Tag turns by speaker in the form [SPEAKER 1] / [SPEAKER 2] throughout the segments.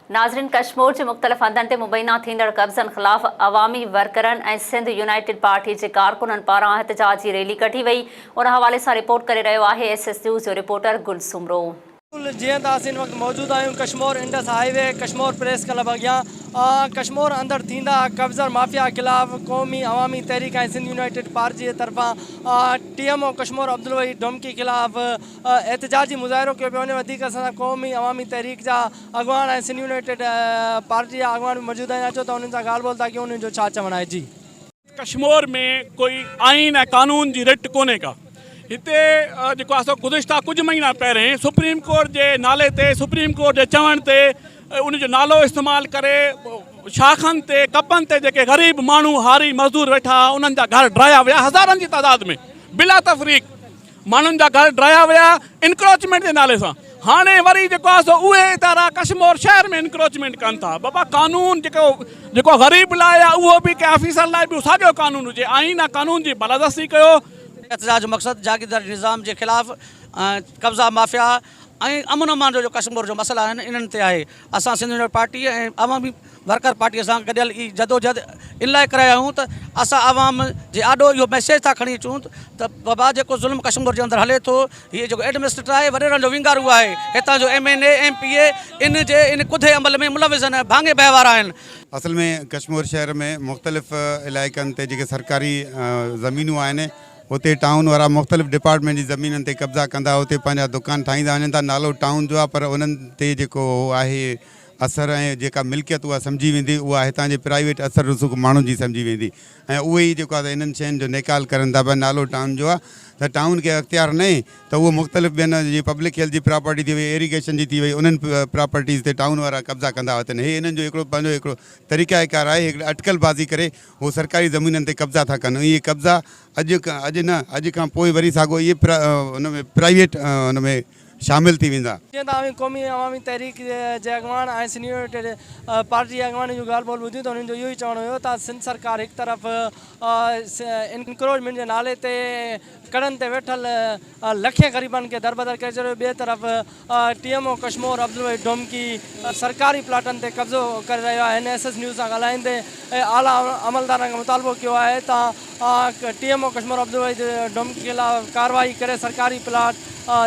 [SPEAKER 1] नाज़रीन, कश्मीर के मुख़्तलिफ़ हंधनि ते मुबैना थींदड़ कब्ज़नि ख़िलाफ़ अवामी वर्करनि ऐं सिंध यूनाइटेड पार्टी के कारकुननि पारां एहतजाजी रैली कढी वई। उन हवाले सां रिपोर्ट करे रहियो आहे SS न्यूज़ जो रिपोर्टर गुल सुमरो।
[SPEAKER 2] जीअं त असीं वक्त मौजूद आहियूं Kashmir Indus highway Kashmir press club अॻियां। कश्मीर अंदर थींदा कब्ज़ा माफ़िया ख़िलाफ़ क़ौमी अवामी तहरीक ऐं सिंध यूनाइटेड पार्टी जे तरफ़ां TMO कश्मीर अब्दुल वहीद डोमकी ख़िलाफ़ एहतजाजी मुज़ाहिरो कयो पियो वञे। वधीक असां क़ौमी अवामी तहरीक जा अॻवान ऐं सिंध यूनाइटेड पार्टी जा अॻवान मौजूद आहिनि। अचो त उन्हनि सां ॻाल्हि ॿोल ताकी उन्हनि जो छा चवणु आहे। जी,
[SPEAKER 3] कश्मीर में कोई आइन ऐं कानून जी रिट कोन्हे का। हिते जेको आहे गुज़िश्ता कुछ महीना पहिरें सुप्रीम कोर्ट के नाले ते सुप्रीम कोर्ट के चवण ते उनजो नालो इस्तेमाल करे शाखन ते कपन ते जेके गरीब मानू हारी मजदूर वेठा उन्हनि जा घर ड्राया विया हज़ारनि की तादाद में बिला तफरीक मानुन जा घर ड्राया विया इनक्रोचमेंट के नाले से। हाँ वरी जेको आहे उहे तारा कश्मीर शहर में इनक्रोचमेंट कन था। बाबा कानून जेको गरीब लाइ आहे उहो बि कंहिं ऑफिसर लाइ बि साॻियो कानून हुजे। आइन कानून की बलादस्ती कयो।
[SPEAKER 4] एहतजाज मक़सद जागीरदार निज़ाम के खिलाफ़ कब्ज़ा माफ़िया अमन अमान जो कश्मीर जो मसला है इन्हनि ते आहे। असां सिंध यूनाइटेड पार्टी ऐं अवामी वर्कर पार्टी सां गॾियल ई जदोजहद इन लाइ कराया आहियूं त असां आवाम जे आॾो इहो मैसेज था खणी अचूं त बाबा जेको ज़ुल्म कश्मीर जे अंदरि हले थो हीअ जेको एडमिनिस्ट्रेटर आहे वॾेरनि जो विंगारू आहे। हितां जो MNA MPA इन कुधे अमल में मुलविज़ आहिनि भाङे बहिवार आहिनि।
[SPEAKER 5] असल में कश्मीर शहर में मुख़्तलिफ़ इलाइक़नि ते जेके सरकारी ज़मीनूं आहिनि उते टाउन वारा मुख़्तलिफ़ डिपार्टमेंट जी ज़मीननि ते कब्ज़ा कंदा उते पंहिंजा दुकान ठाहींदा वञनि था। नालो टाउन जो आहे पर उन्हनि ते जेको आहे असर ऐं जेका मिल्कियत उहा सम्झी वेंदी उहा हितां जे प्राइवेट असर रसूख़ माण्हुनि जी सम्झी वेंदी ऐं उहे ई जेको आहे इन्हनि शयुनि जो निकाल करनि था। पर नालो टाउन जो आहे त टाउन खे अख़्तियार न त उहो मुख़्तलिफ़ ॿियनि जीअं पब्लिक हेल्थ जी प्रॉपर्टी थी वई इरीगेशन जी थी वई उन्हनि प्रॉपर्टीज़ ते टाउन वारा कब्ज़ा कंदा वठनि। हे इन्हनि जो हिकिड़ो पंहिंजो हिकिड़ो तरीक़ाकार आहे हिकिड़ी अटकलबाज़ी करे उहो सरकारी ज़मीननि ते कब्ज़ा था कनि। इहे कब्ज़ा अॼु खां पोइ वरी साॻियो इहे उन में प्राइवेट उन में शामिल थी वेंदा।
[SPEAKER 2] जीअं त क़ौमी अवामी तहरीक जे अॻवान ऐं सिंध यूनाइटेड पार्टी जे अॻवान जो ॻाल्हि ॿोल ॿुधी त उन्हनि जो इहो ई चवणो हुयो त सिंध सरकार हिकु तरफ़ इनक्रोचमेंट जे नाले ते कड़नि ते वेठल लखे ग़रीबनि खे दरबदर करे छॾियो। ॿिए तरफ़ TMO कश्मीर अब्दुल वहीद डोमकी सरकारी प्लाटनि ते कब्ज़ो करे रहियो आहे। SS न्यूज़ सां ॻाल्हाईंदे आला अमलदारनि खां मुतालबो कयो आहे त TMO कश्मीर अब्दुल वहीद डोमकी ख़िलाफ़ कार्रवाई करे सरकारी प्लाट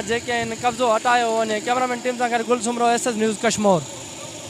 [SPEAKER 2] जेके कब्ज़ो हटायो वञे। कैमरामैन टीम सां गॾु गुल सुमरो SS न्यूज़ कश्मीर।